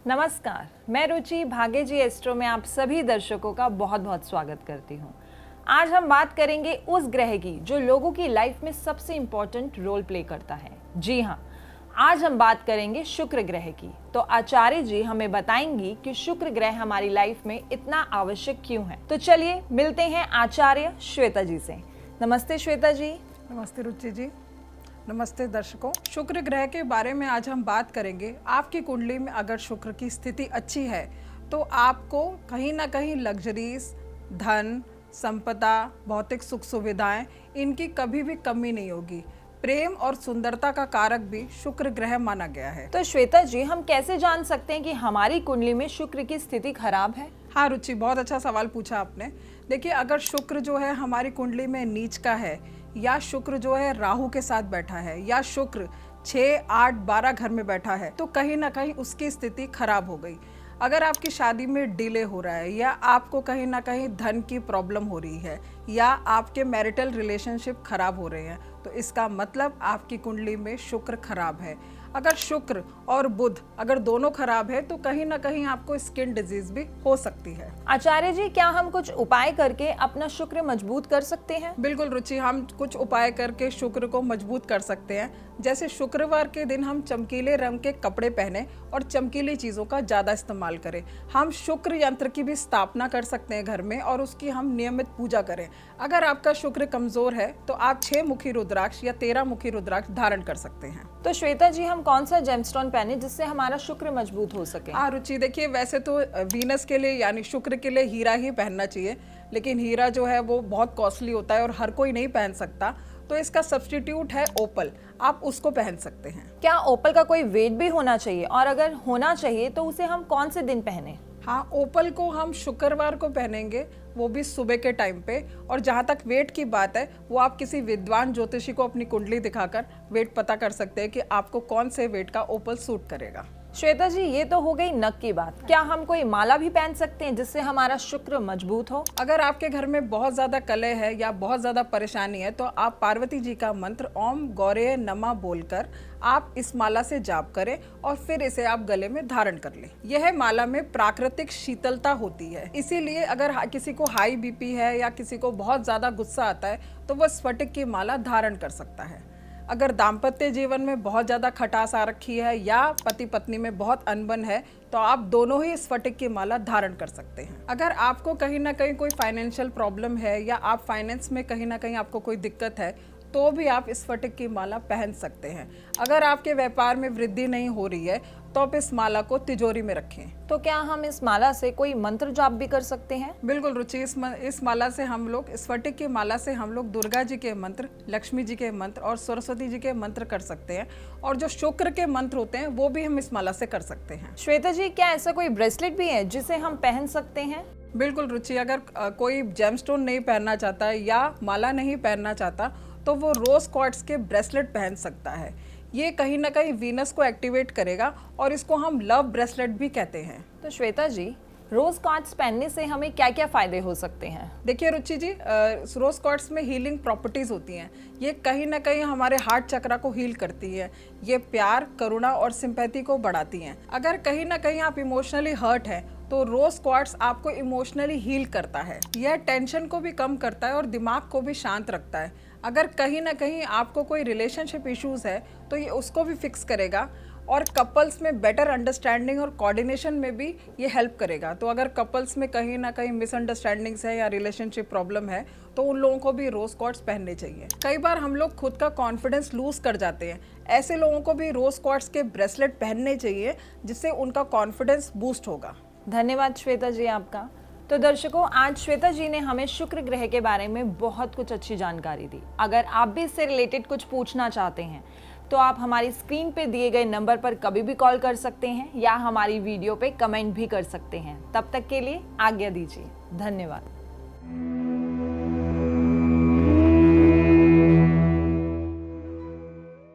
नमस्कार, मैं रुचि भाग्य जी एस्ट्रो में आप सभी दर्शकों का बहुत बहुत स्वागत करती हूँ। आज हम बात करेंगे उस ग्रह की जो लोगों की लाइफ में सबसे इम्पोर्टेंट रोल प्ले करता है। जी हाँ, आज हम बात करेंगे शुक्र ग्रह की। तो आचार्य जी हमें बताएंगी कि शुक्र ग्रह हमारी लाइफ में इतना आवश्यक क्यों है। तो चलिए मिलते हैं आचार्य श्वेता जी से। नमस्ते श्वेता जी। नमस्ते रुचि जी। नमस्ते दर्शकों। शुक्र ग्रह के बारे में आज हम बात करेंगे। आपकी कुंडली में अगर शुक्र की स्थिति अच्छी है तो आपको कहीं ना कहीं लग्जरीज, धन, संपदा, भौतिक सुख सुविधाएं, इनकी कभी भी कमी नहीं होगी। प्रेम और सुंदरता का कारक भी शुक्र ग्रह माना गया है। तो श्वेता जी, हम कैसे जान सकते हैं कि हमारी कुंडली में शुक्र की स्थिति खराब है? हाँ रुचि, बहुत अच्छा सवाल पूछा आपने। देखिए, अगर शुक्र जो है हमारी कुंडली में नीच का है, या शुक्र जो है राहु के साथ बैठा है, या शुक्र 6, 8, 12 घर में बैठा है, तो कहीं ना कहीं उसकी स्थिति खराब हो गई। अगर आपकी शादी में डिले हो रहा है, या आपको कहीं ना कहीं धन की प्रॉब्लम हो रही है, या आपके मैरिटल रिलेशनशिप खराब हो रहे हैं, तो इसका मतलब आपकी कुंडली में शुक्र खराब है। अगर शुक्र और बुध अगर दोनों खराब है तो कहीं ना कहीं आपको स्किन डिजीज भी हो सकती है। आचार्य जी, क्या हम कुछ उपाय करके अपना शुक्र मजबूत कर सकते हैं? बिल्कुल रुचि, हम कुछ उपाय करके शुक्र को मजबूत कर सकते हैं। जैसे शुक्रवार के दिन हम चमकीले रंग के कपड़े पहने और चमकीली चीज़ों का ज़्यादा इस्तेमाल करें। हम शुक्र यंत्र की भी स्थापना कर सकते हैं घर में, और उसकी हम नियमित पूजा करें। अगर आपका शुक्र कमज़ोर है तो आप 6 मुखी रुद्राक्ष या 13 मुखी रुद्राक्ष धारण कर सकते हैं। तो श्वेता जी, हम कौन सा जेमस्टोन पहने जिससे हमारा शुक्र मजबूत हो सके? रुचि, देखिए, वैसे तो वीनस के लिए यानी शुक्र के लिए हीरा ही पहनना चाहिए, लेकिन हीरा जो है वो बहुत कॉस्टली होता है और हर कोई नहीं पहन सकता। तो इसका सब्स्टिट्यूट है ओपल, आप उसको पहन सकते हैं। क्या ओपल का कोई वेट भी होना चाहिए, और अगर होना चाहिए तो उसे हम कौन से दिन पहने? हाँ, ओपल को हम शुक्रवार को पहनेंगे, वो भी सुबह के टाइम पे। और जहाँ तक वेट की बात है, वो आप किसी विद्वान ज्योतिषी को अपनी कुंडली दिखाकर वेट पता कर सकते हैं कि आपको कौन से वेट का ओपल सूट करेगा। श्वेता जी, ये तो हो गई नक की बात। क्या हम कोई माला भी पहन सकते हैं जिससे हमारा शुक्र मजबूत हो? अगर आपके घर में बहुत ज्यादा कलह है या बहुत ज्यादा परेशानी है तो आप पार्वती जी का मंत्र ओम गौरे नमः बोलकर आप इस माला से जाप करें और फिर इसे आप गले में धारण कर लें। यह माला में प्राकृतिक शीतलता होती है, इसीलिए अगर किसी को हाई बीपी है या किसी को बहुत ज्यादा गुस्सा आता है तो वह स्फटिक की माला धारण कर सकता है। अगर दाम्पत्य जीवन में बहुत ज़्यादा खटास आ रखी है या पति पत्नी में बहुत अनबन है तो आप दोनों ही स्फटिक की माला धारण कर सकते हैं। अगर आपको कहीं ना कहीं कोई फाइनेंशियल प्रॉब्लम है या आप फाइनेंस में कहीं ना कहीं आपको कोई दिक्कत है तो भी आप स्फटिक की माला पहन सकते हैं। अगर आपके व्यापार में वृद्धि नहीं हो रही है तो आप इस माला को तिजोरी में रखें। तो क्या हम इस माला से कोई मंत्र जाप भी कर सकते हैं? बिल्कुल रुचि, इस माला से हम लोग, स्फटिक की माला से हम लोग दुर्गा जी के मंत्र, लक्ष्मी जी के मंत्र और सरस्वती जी के मंत्र कर सकते हैं। और जो शुक्र के मंत्र होते हैं वो भी हम इस माला से कर सकते हैं। श्वेता जी, क्या ऐसा कोई ब्रेसलेट भी है जिसे हम पहन सकते हैं? बिल्कुल रुचि, अगर कोई जेमस्टोन नहीं पहनना चाहता है या माला नहीं पहनना चाहता तो वो रोज क्वार्ट्स के ब्रेसलेट पहन सकता है। ये कहीं ना कहीं वीनस को एक्टिवेट करेगा और इसको हम लव ब्रेसलेट भी कहते हैं। तो श्वेता जी, रोज क्वार्ट्स पहनने से हमें क्या क्या फायदे हो सकते हैं? देखिए रुचि जी, रोज क्वार्ट्स में हीलिंग प्रॉपर्टीज होती हैं। ये कहीं ना कहीं हमारे हार्ट चक्रा को हील करती है। ये प्यार, करुणा और सिंपैथी को बढ़ाती हैं। अगर कहीं ना कहीं आप इमोशनली हर्ट हैं तो रोज क्वार्ट्स आपको इमोशनली हील करता है। यह टेंशन को भी कम करता है और दिमाग को भी शांत रखता है। अगर कहीं ना कहीं आपको कोई रिलेशनशिप इश्यूज है तो ये उसको भी फिक्स करेगा, और कपल्स में बेटर अंडरस्टैंडिंग और कोऑर्डिनेशन में भी ये हेल्प करेगा। तो अगर कपल्स में कहीं ना कहीं मिसअंडरस्टैंडिंग्स है या रिलेशनशिप प्रॉब्लम है तो उन लोगों को भी रोज क्वार्ट्स पहनने चाहिए। कई बार हम लोग खुद का कॉन्फिडेंस लूज कर जाते हैं, ऐसे लोगों को भी रोज क्वार्ट्स के ब्रेसलेट पहनने चाहिए जिससे उनका कॉन्फिडेंस बूस्ट होगा। धन्यवाद श्वेता जी आपका। तो दर्शकों, आज श्वेता जी ने हमें शुक्र ग्रह के बारे में बहुत कुछ अच्छी जानकारी दी। अगर आप भी इससे रिलेटेड कुछ पूछना चाहते हैं तो आप हमारी स्क्रीन पे दिए गए नंबर पर कभी भी कॉल कर सकते हैं या हमारी वीडियो पे कमेंट भी कर सकते हैं। तब तक के लिए आज्ञा दीजिए। धन्यवाद।